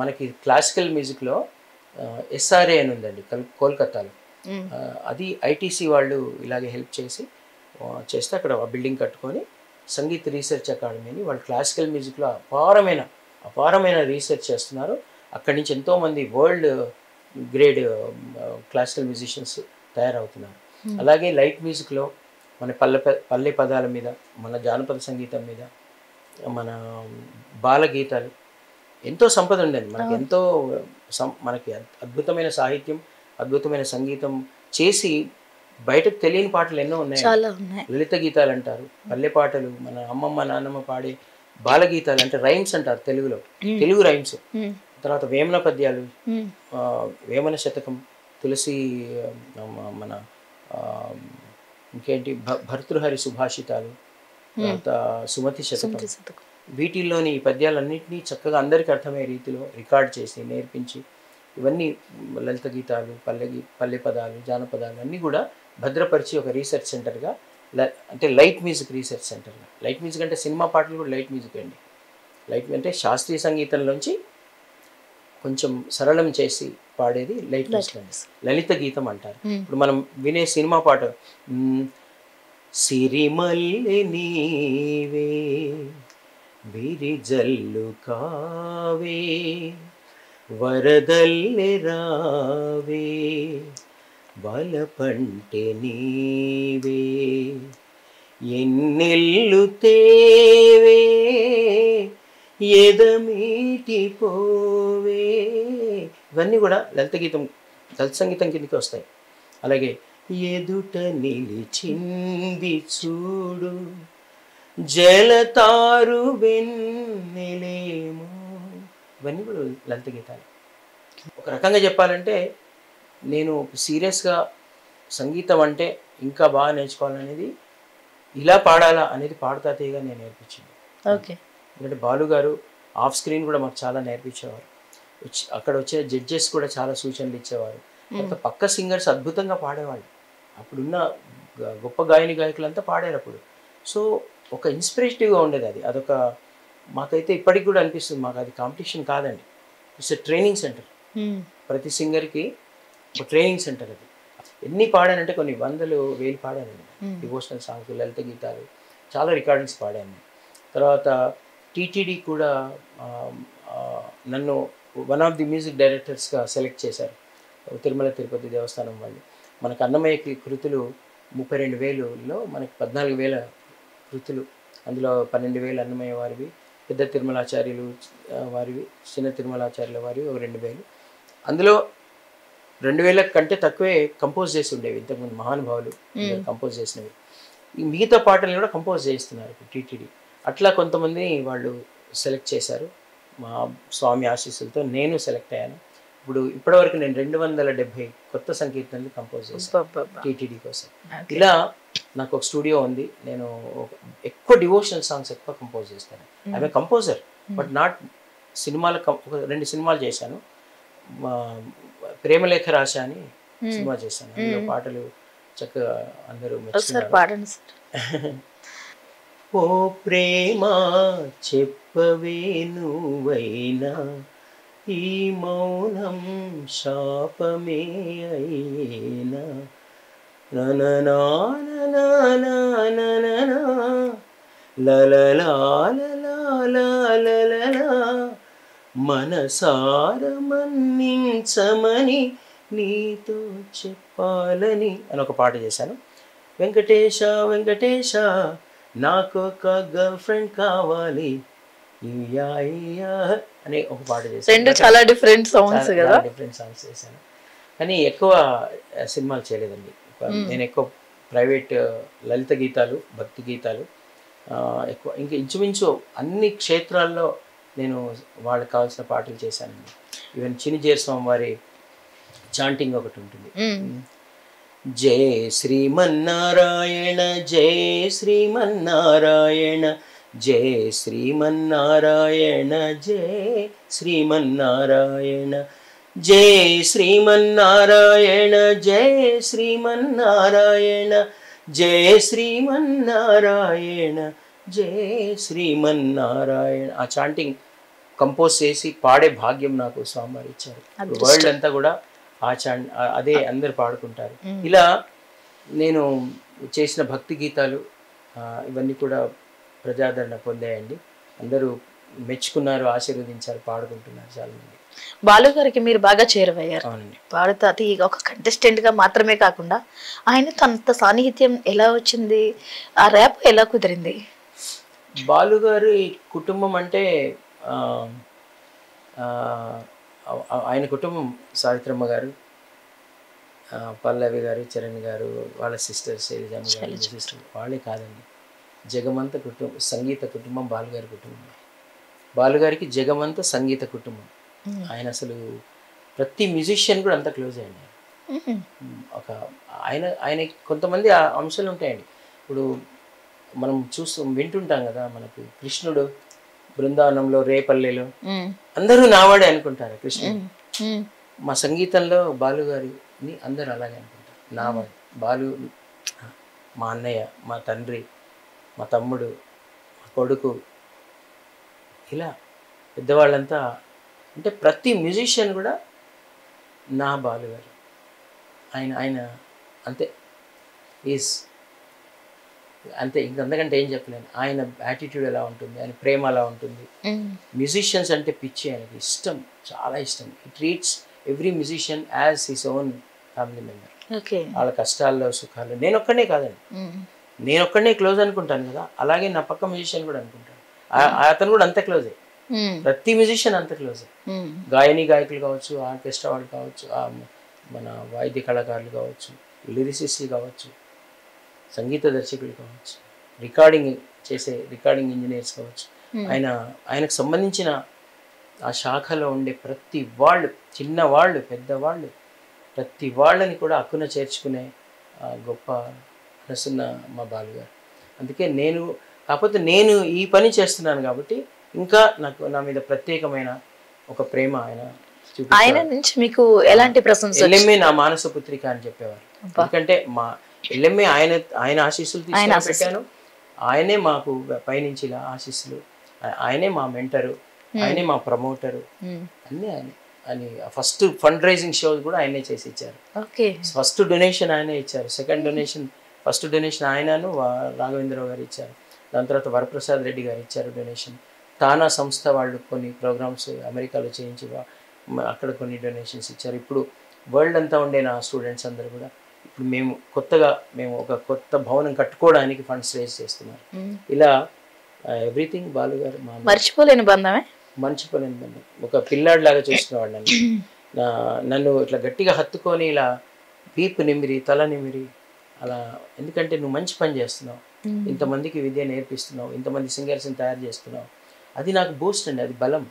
మనకి క్లాసికల్ మ్యూజిక్లో ఎస్ఆర్ఏ అని ఉందండి కోల్కతాలో. అది ఐటీసీ వాళ్ళు ఇలాగే హెల్ప్ చేసి చేస్తే అక్కడ బిల్డింగ్ కట్టుకొని సంగీత్ రీసెర్చ్ అకాడమీ అని వాళ్ళు క్లాసికల్ మ్యూజిక్లో అపారమైన రీసెర్చ్ చేస్తున్నారు. అక్కడి నుంచి ఎంతోమంది వరల్డ్ గ్రేడ్ క్లాసికల్ మ్యూజిషియన్స్ తయారవుతున్నారు. అలాగే లైట్ మ్యూజిక్లో మన పల్లె పదాల మీద, మన జానపద సంగీతం మీద, మన బాలగీతాలు ఎంతో సంపద ఉందండి మనకి. ఎంతో మనకి అద్భుతమైన సాహిత్యం, అద్భుతమైన సంగీతం చేసి బయటకు తెలియని పాటలు ఎన్నో ఉన్నాయి. లలిత గీతాలు అంటారు, పల్లె పాటలు, మన అమ్మమ్మ నాన్నమ్మ పాడే బాలగీతాలు అంటే రైమ్స్ అంటారు తెలుగులో, తెలుగు రైమ్స్. తర్వాత వేమన పద్యాలు, వేమన శతకం, తులసి, మన ఇంకేంటి భర్తృహరి సుభాషితాలు, తర్వాత సుమతి శతకం. వీటిల్లోని ఈ పద్యాలన్నింటినీ చక్కగా అందరికీ అర్థమయ్యే రీతిలో రికార్డ్ చేసి నేర్పించి, ఇవన్నీ లలిత గీతాలు, పల్లె పదాలు, జానపదాలు అన్నీ కూడా భద్రపరిచి ఒక రీసెర్చ్ సెంటర్గా, అంటే లైట్ మ్యూజిక్ రీసెర్చ్ సెంటర్గా. లైట్ మ్యూజిక్ అంటే సినిమా పాటలు కూడా లైట్ మ్యూజిక్ అండి. లైట్ అంటే శాస్త్రీయ సంగీతంలోంచి కొంచెం సరళం చేసి పాడేది లైట్ మ్యూజిక్ అండి, లలిత గీతం అంటారు. ఇప్పుడు మనం వినే సినిమా పాట, సిరిమల్లె నీవే విరిజల్లు కావే వరదల్లె రావే వలపంటె నీవే ఎన్నెల్లు తేవే ఎదమీటి పోవే. ఇవన్నీ కూడా లలిత సంగీతం కిందకి వస్తాయి. అలాగే ఎదుట నిలిచింది చూడు జలతారు వెన్నెలేమో, ఇవన్నీ కూడా లలిత గీతాలు. ఒక రకంగా చెప్పాలంటే నేను సీరియస్గా సంగీతం అంటే ఇంకా బాగా నేర్చుకోవాలనేది, ఇలా పాడాలా అనేది పాడుతా తీయగా నేను నేర్పించింది. ఓకే. ఎందుకంటే బాలు గారు ఆఫ్ స్క్రీన్ కూడా మాకు చాలా నేర్పించేవారు. అక్కడ వచ్చే జడ్జెస్ కూడా చాలా సూచనలు ఇచ్చేవారు. తర్వాత పక్క సింగర్స్ అద్భుతంగా పాడేవాళ్ళు. అప్పుడున్న గొప్ప గాయకులంతా పాడారు అప్పుడు. సో ఒక ఇన్స్పిరేటివ్గా ఉండేది అది. అదొక మాకైతే ఇప్పటికి కూడా అనిపిస్తుంది, మాకు అది కాంపిటీషన్ కాదండి, ఇట్స్ ఎ ట్రైనింగ్ సెంటర్. ప్రతి సింగర్కి ఒక ట్రైనింగ్ సెంటర్ అది. ఎన్ని పాడానంటే కొన్ని వందలు వేలు పాడానండి. డివోషనల్ సాంగ్స్, లలిత గీతాలు చాలా రికార్డింగ్స్ పాడాను. తర్వాత టీటీడీ కూడా నన్ను వన్ ఆఫ్ ది మ్యూజిక్ డైరెక్టర్స్గా సెలెక్ట్ చేశారు, తిరుమల తిరుపతి దేవస్థానం వాళ్ళు. మనకు అన్నమయ్య కృతులు 32,000లో మనకి 14,000 కృతులు, అందులో 12,000 అన్నమయ్య వారివి, పెద్ద తిరుమలాచార్యులు వారివి, చిన్న తిరుమలాచార్యుల వారివి 2,000. అందులో 2,000 కంటే తక్కువే కంపోజ్ చేసి ఉండేవి ఇంతకుముందు మహానుభావులు కంపోజ్ చేసినవి. ఈ మిగతా పాటలు కూడా కంపోజ్ చేస్తున్నారు ఇప్పుడు టీటీడీ. అట్లా కొంతమంది వాళ్ళు సెలెక్ట్ చేశారు. మా స్వామి ఆశీస్సులతో నేను సెలెక్ట్ అయ్యాను. ఇప్పటివరకు నేను 270 కొత్త సంకీర్తనలు కంపోజ్ చేశాను టీటీడీ కోసం. ఇలా నాకు ఒక స్టూడియో ఉంది. నేను ఎక్కువ డివోషనల్ సాంగ్స్ ఎక్కువ కంపోజ్ చేస్తాను. I'm a composer, but not సినిమాల. 2 సినిమాలు చేశాను. ప్రేమలేఖ రాశ అని సినిమా చేశాను. అందులో పాటలు చక్కగా అందరూ మెచ్చుకున్నారు. ఓ ప్రేమ చెప్పవే నువ్వైనా, ఈ మౌనం శాపమే అయినా, మనసార మన్నించమని నీతో చెప్పాలని అని ఒక పాట చేశాను. వెంకటేశ వెంకటేశ నాకొక గర్ల్ ఫ్రెండ్ కావాలి అనే ఒక పాట చేశాను. చాలా డిఫరెంట్ సాంగ్స్ కదా, డిఫరెంట్ సాంగ్స్ చేశాను. కానీ ఎక్కువ సినిమాలు చేయలేదండి. నేను ఎక్కువ ప్రైవేట్ లలిత గీతాలు, భక్తి గీతాలు ఎక్కువ. ఇంకా ఇంచుమించు అన్ని క్షేత్రాల్లో నేను వాళ్ళకి కావాల్సిన పాటలు చేశానండి. ఈవెన్ చినిజేరు స్వామి వారి చాంటింగ్ ఒకటి ఉంటుంది, జయ శ్రీమన్నారాయణ జయ శ్రీమన్నారాయణ జయ శ్రీమన్నారాయణ జయ శ్రీమన్నారాయణ జయ శ్రీమన్నారాయణ జయ శ్రీమన్నారాయణ జయ శ్రీమన్నారాయణ జయ శ్రీమన్నారాయణ. ఆ చాంటింగ్ కంపోజ్ చేసి పాడే భాగ్యం నాకు స్వామివారు ఇచ్చారు. వరల్డ్ అంతా కూడా అదే అందరు పాడుకుంటారు. ఇలా నేను చేసిన భక్తి గీతాలు ఇవన్నీ కూడా ప్రజాదరణ పొందాయండి. అందరూ మెచ్చుకున్నారు, ఆశీర్వదించారు, పాడుకుంటున్నారు చాలా మంది. బాలు గారికి మీరు బాగా చేరువయ్యారు. అవునండి. పాడుతా ఒక కంటెస్టెంట్ గా మాత్రమే కాకుండా ఆయనతో అంత సాన్నిహిత్యం ఎలా వచ్చింది, ఆ ర్యాప్ ఎలా కుదిరింది? బాలు గారి కుటుంబం అంటే ఆయన కుటుంబం సావిత్రమ్మ గారు, పల్లవి గారు, చరణ్ గారు, వాళ్ళ సిస్టర్స్ శైలజమ్మ గారు సిస్టర్ వాళ్ళే కాదండి, జగమంత కుటుంబం, సంగీత కుటుంబం బాలుగారి కుటుంబం. బాలుగారికి జగమంత సంగీత కుటుంబం. ఆయన అసలు ప్రతి మ్యూజిషియన్ కూడా అంత క్లోజ్ అయ్యండి. ఒక ఆయన కొంతమంది అంశాలు ఉంటాయండి. ఇప్పుడు మనం వింటుంటాం కదా, మనకు కృష్ణుడు బృందావనంలో రేపల్లెలో అందరూ నావాడే అనుకుంటారు కృష్ణుడు. మా సంగీతంలో బాలుగారిని అందరూ అలాగే అనుకుంటారు, నావాడు. బాలు మా అన్నయ్య, మా తండ్రి, మా తమ్ముడు, మా కొడుకు, ఇలా పెద్దవాళ్ళంతా అంటే ప్రతి మ్యూజిషియన్ కూడా నా బాలుగారు. ఆయన అంతే అంతే, ఇంకంతకంటే ఏం చెప్పలేను. ఆయన యాటిట్యూడ్ ఎలా ఉంటుంది, ఆయన ప్రేమ ఎలా ఉంటుంది. మ్యూజిషియన్స్ అంటే పిచ్చి, ఆయనకి ఇష్టం, చాలా ఇష్టం. He treats every musician as his own family member. వాళ్ళ కష్టాల్లో సుఖాలు నేనొక్కడే కాదండి, నేనొక్కడే క్లోజ్ అనుకుంటాను కదా, అలాగే నా పక్క మ్యూజిషియన్ కూడా అనుకుంటాను. అతను కూడా అంత క్లోజే, ప్రతి మ్యూజిషియన్ అంత క్లోజే. గాయకులు కావచ్చు, ఆర్కెస్ట్రా వాళ్ళు కావచ్చు, మన వాయిద్య కళాకారులు కావచ్చు, లిరిసిస్టులు కావచ్చు, సంగీత దర్శకులు కావచ్చు, రికార్డింగ్ ఇంజనీర్స్ కావచ్చు, ఆయనకు సంబంధించిన ఆ శాఖలో ఉండే ప్రతి వాళ్ళు, చిన్నవాళ్ళు పెద్దవాళ్ళు, ప్రతి వాళ్ళని కూడా హక్కున చేర్చుకునే గొప్ప మనసున్న మా బాలుగారు. అందుకే కాకపోతే నేను ఈ పని చేస్తున్నాను కాబట్టి ఇంకా నా మీద ప్రత్యేకమైన ఒక ప్రేమ ఆయన నుంచి మీకు ఎలాంటి ప్రశంస? ఎల్ఎంఏ నా మానస పుత్రిక అని చెప్పేవారు. ఎందుకంటే మా ఎల్ఎంఏ ఆయన ఆశీస్సులు తీసుకొని పెట్టాను. ఆయనే మాకు పైనుంచి ఇలా ఆశీస్సులు, ఆయనే మా మెంటరు, ఆయనే మా ప్రమోటరు, అన్నీ అని ఫస్ట్ ఫండ్ రైజింగ్ షో కూడా ఆయనే చేసి ఇచ్చారు. ఫస్ట్ డొనేషన్ ఆయనే ఇచ్చారు, ఫస్ట్ డొనేషన్ ఆయనను రాఘవేంద్రరావు గారు ఇచ్చారు. దాని తర్వాత వరప్రసాద్ రెడ్డి గారు ఇచ్చారు డొనేషన్. తానా సంస్థ వాళ్ళు కొన్ని ప్రోగ్రామ్స్ అమెరికాలో చేయించి అక్కడ కొన్ని డొనేషన్స్ ఇచ్చారు. ఇప్పుడు వరల్డ్ అంతా ఉండే నా స్టూడెంట్స్ అందరూ కూడా ఇప్పుడు మేము ఒక కొత్త భవనం కట్టుకోవడానికి ఫండ్స్ రేజ్ చేస్తున్నారు. ఇలా ఎవ్రీథింగ్ బాలుగారు మర్చిపోలేని బంధమే. మర్చిపోలేని బంధం. ఒక పిల్లాడిలాగా చూసుకునేవాడు నన్ను ఇట్లా గట్టిగా హత్తుకొని ఇలా వీపు నిమిరి, తల నిమిరి, అలా. ఎందుకంటే నువ్వు మంచి పని చేస్తున్నావు, ఇంతమందికి విద్య నేర్పిస్తున్నావు, ఇంతమంది సింగర్స్ని తయారు చేస్తున్నావు, అది నాకు బూస్ట్ అండి, అది బలం.